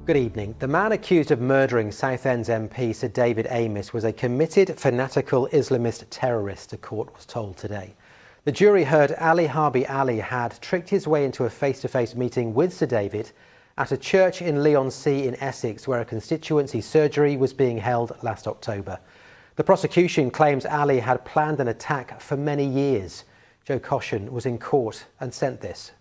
Good evening. The man accused of murdering Southend's MP Sir David Amess was a committed, fanatical Islamist terrorist, the court was told today. The jury heard Ali Harbi Ali had tricked his way into a face-to-face meeting with Sir David at a church in Leigh-on-Sea in Essex, where a constituency surgery was being held last October. The prosecution claims Ali had planned an attack for many years. Joe Caution was in court and sent this.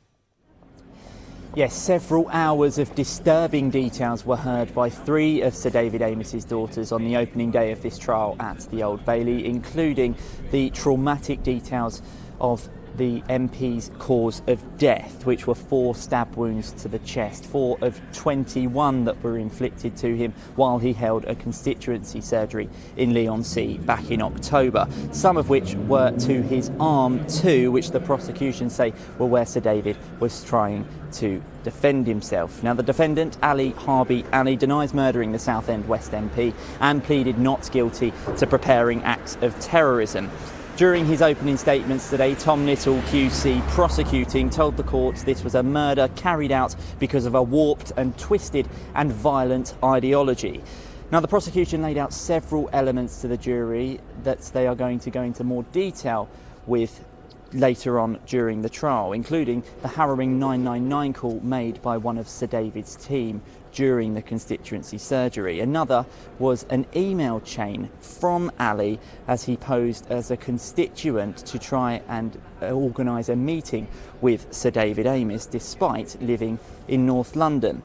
Yes, several hours of disturbing details were heard by three of Sir David Amess's daughters on the opening day of this trial at the Old Bailey, including the traumatic details of the MP's cause of death, which were 4 stab wounds to the chest, 4 of 21 that were inflicted to him while he held a constituency surgery in Leigh-on-Sea back in October, some of which were to his arm too, which the prosecution say were where Sir David was trying to defend himself. Now, the defendant, Ali Harbi Ali, denies murdering the Southend West MP and pleaded not guilty to preparing acts of terrorism. During his opening statements today, Tom Little, QC, prosecuting, told the court this was a murder carried out because of a warped and twisted and violent ideology. Now, the prosecution laid out several elements to the jury that they are going to go into more detail with later on during the trial, including the harrowing 999 call made by one of Sir David's team during the constituency surgery. Another was an email chain from Ali as he posed as a constituent to try and organise a meeting with Sir David Amess despite living in North London.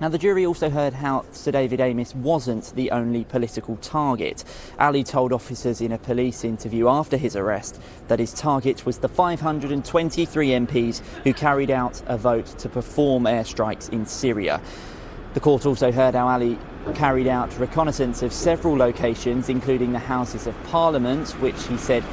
Now, the jury also heard how Sir David Amess wasn't the only political target. Ali told officers in a police interview after his arrest that his target was the 523 MPs who carried out a vote to perform airstrikes in Syria. The court also heard how Ali carried out reconnaissance of several locations, including the Houses of Parliament, which he said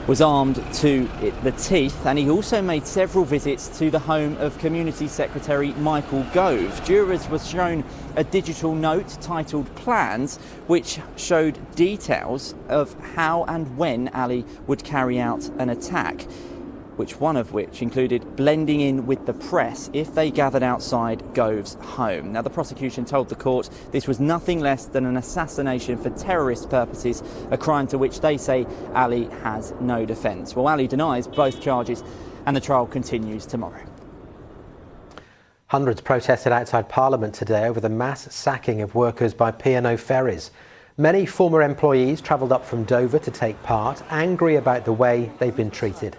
was armed to the teeth, and he also made several visits to the home of Community Secretary Michael Gove. Jurors were shown a digital note titled Plans, which showed details of how and when Ali would carry out an attack, one of which included blending in with the press if they gathered outside Gove's home. Now, the prosecution told the court this was nothing less than an assassination for terrorist purposes, a crime to which they say Ali has no defence. Well, Ali denies both charges and the trial continues tomorrow. Hundreds protested outside Parliament today over the mass sacking of workers by P&O ferries. Many former employees travelled up from Dover to take part, angry about the way they've been treated.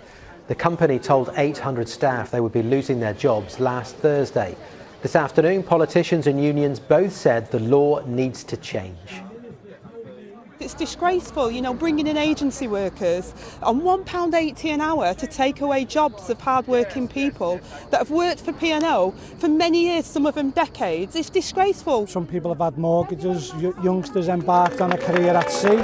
The company told 800 staff they would be losing their jobs last Thursday. This afternoon, politicians and unions both said the law needs to change. It's disgraceful, bringing in agency workers on £1.80 an hour to take away jobs of hard-working people that have worked for P&O for many years, some of them decades. It's disgraceful. Some people have had mortgages, youngsters embarked on a career at sea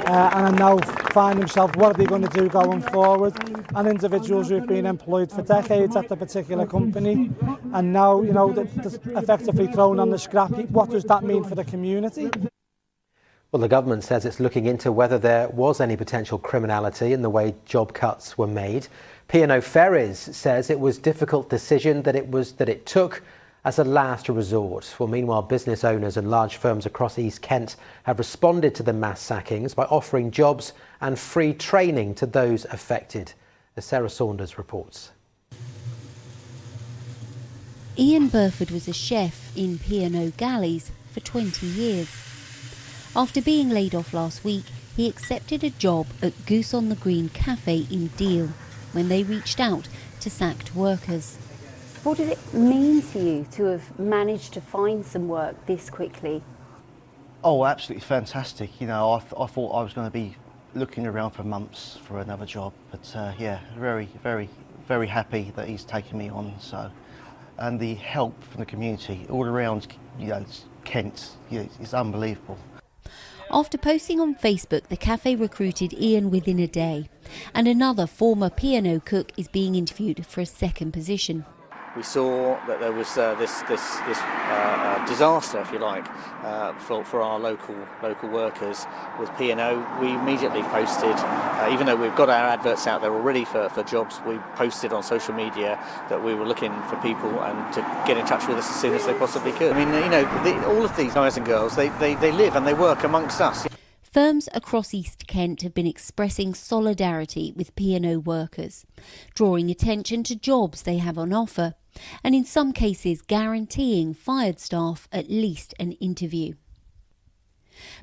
and now find themselves, what are they going to do going forward? And individuals who've been employed for decades at the particular company and now, they're effectively thrown on the scrap heap. What does that mean for the community? Well, the government says it's looking into whether there was any potential criminality in the way job cuts were made. P&O Ferries says it was a difficult decision that it took as a last resort. Well, meanwhile, business owners and large firms across East Kent have responded to the mass sackings by offering jobs and free training to those affected. As Sarah Saunders reports. Ian Burford was a chef in P&O Galleys for 20 years. After being laid off last week, he accepted a job at Goose on the Green Cafe in Deal when they reached out to sacked workers. What does it mean to you to have managed to find some work this quickly? Oh, absolutely fantastic. I thought I was going to be looking around for months for another job, but yeah, very, very, very happy that he's taken me on. And the help from the community all around, Kent, is unbelievable. After posting on Facebook, the cafe recruited Ian within a day, and another former P&O cook is being interviewed for a second position. we saw that there was this disaster, if you like, for our local workers with P&O. We immediately posted, even though we've got our adverts out there already for jobs, we posted on social media that we were looking for people and to get in touch with us as soon as they possibly could. I mean, all of these guys and girls, they live and they work amongst us. Firms across East Kent have been expressing solidarity with P&O workers, drawing attention to jobs they have on offer, and in some cases guaranteeing fired staff at least an interview.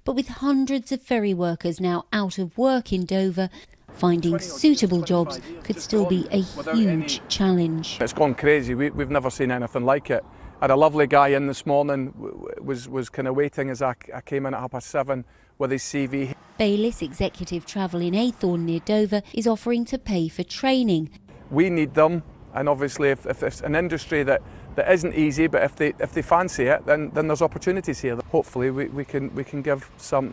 But with hundreds of ferry workers now out of work in Dover, finding suitable jobs could still be a huge challenge. It's gone crazy. We've never seen anything like it. I had a lovely guy in this morning, was kind of waiting as I came in at 7:30 with his CV. Baylis Executive Travel in Aythorne near Dover is offering to pay for training. We need them, and obviously if it's an industry that isn't easy, but if they fancy it, then there's opportunities here. Hopefully we can give some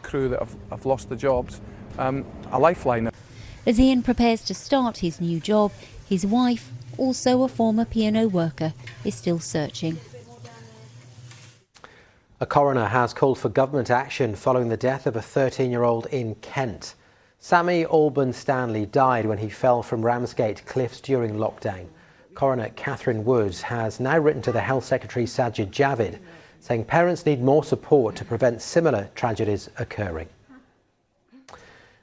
crew that have lost their jobs a lifeline. As Ian prepares to start his new job, his wife, also a former P&O worker, is still searching. A coroner has called for government action following the death of a 13-year-old in Kent. Sammy Alban Stanley died when he fell from Ramsgate Cliffs during lockdown. Coroner Catherine Woods has now written to the Health Secretary Sajid Javid, saying parents need more support to prevent similar tragedies occurring.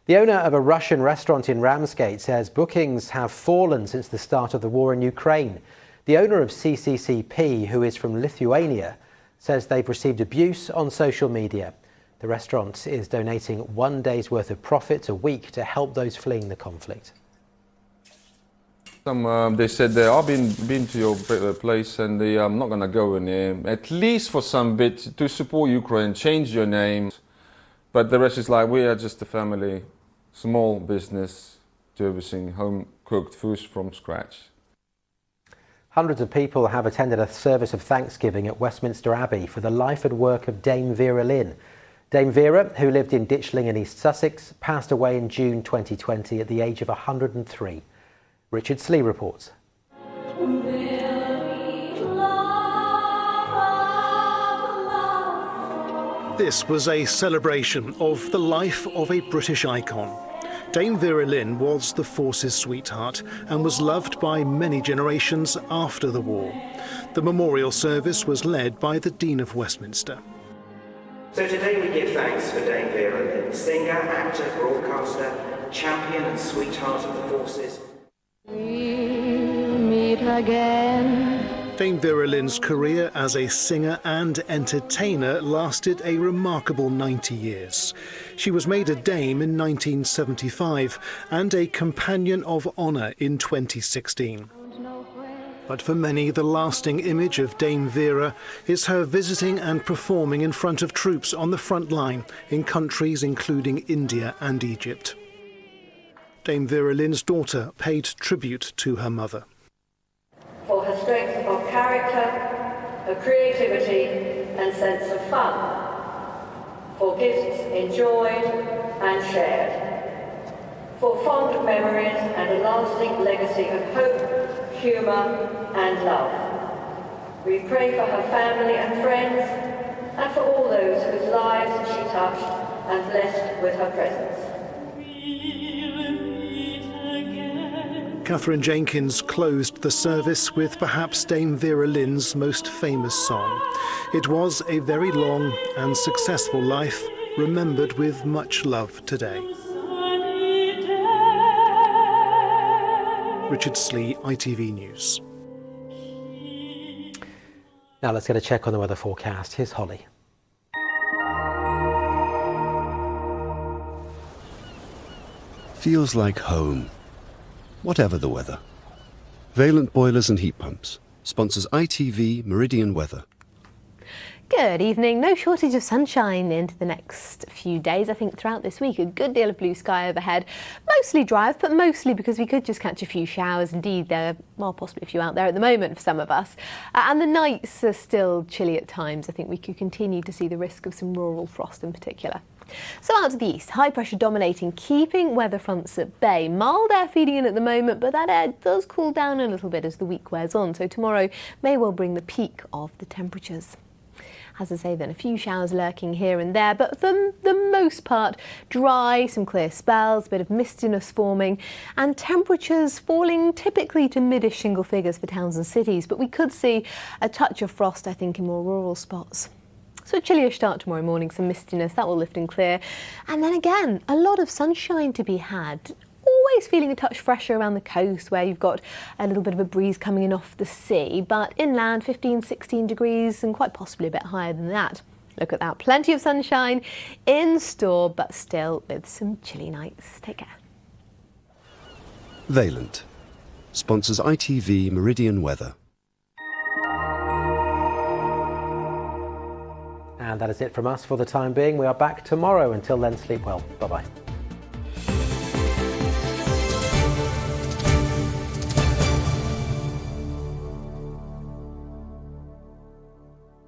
The owner of a Russian restaurant in Ramsgate says bookings have fallen since the start of the war in Ukraine. The owner of CCCP, who is from Lithuania, says they've received abuse on social media. The restaurant is donating 1 day's worth of profits a week to help those fleeing the conflict. They said, I've been to your place and I'm not going to go in there, at least for some bit, to support Ukraine, change your name. But the rest is like, we are just a family, small business, servicing home-cooked foods from scratch. Hundreds of people have attended a service of thanksgiving at Westminster Abbey for the life and work of Dame Vera Lynn. Dame Vera, who lived in Ditchling in East Sussex, passed away in June 2020 at the age of 103. Richard Slee reports. This was a celebration of the life of a British icon. Dame Vera Lynn was the force's sweetheart and was loved by many generations after the war. The memorial service was led by the Dean of Westminster. So today we give thanks for Dame Vera Lynn, singer, actor, broadcaster, champion and sweetheart of the forces. We'll meet again. Dame Vera Lynn's career as a singer and entertainer lasted a remarkable 90 years. She was made a dame in 1975 and a companion of honour in 2016. But for many, the lasting image of Dame Vera is her visiting and performing in front of troops on the front line in countries including India and Egypt. Dame Vera Lynn's daughter paid tribute to her mother. For her strength of character, her creativity and sense of fun. For gifts enjoyed and shared. For fond memories and a lasting legacy of hope, humour and love. We pray for her family and friends and for all those whose lives she touched and blessed with her presence. Catherine Jenkins closed the service with perhaps Dame Vera Lynn's most famous song. It was a very long and successful life, remembered with much love today. Richard Slee, ITV News. Now let's get a check on the weather forecast. Here's Holly. Feels like home, whatever the weather. Valent Boilers and Heat Pumps sponsors ITV Meridian Weather. Good evening. No shortage of sunshine into the next few days. I think throughout this week, a good deal of blue sky overhead. Mostly dry, but mostly because we could just catch a few showers. Indeed, there are, well, possibly a few out there at the moment for some of us. And the nights are still chilly at times. I think we could continue to see the risk of some rural frost in particular. So out to the east, high pressure dominating, keeping weather fronts at bay. Mild air feeding in at the moment, but that air does cool down a little bit as the week wears on. So tomorrow may well bring the peak of the temperatures. As I say then, a few showers lurking here and there, but for the most part, dry, some clear spells, a bit of mistiness forming, and temperatures falling typically to mid-ish single figures for towns and cities, but we could see a touch of frost, I think, in more rural spots. So a chillier start tomorrow morning, some mistiness, that will lift and clear. And then again, a lot of sunshine to be had. Always feeling a touch fresher around the coast where you've got a little bit of a breeze coming in off the sea, but inland 15, 16 degrees and quite possibly a bit higher than that. Look at that, plenty of sunshine in store, but still with some chilly nights. Take care. Valent sponsors ITV Meridian Weather. And that is it from us for the time being. We are back tomorrow. Until then, sleep well. Bye-bye.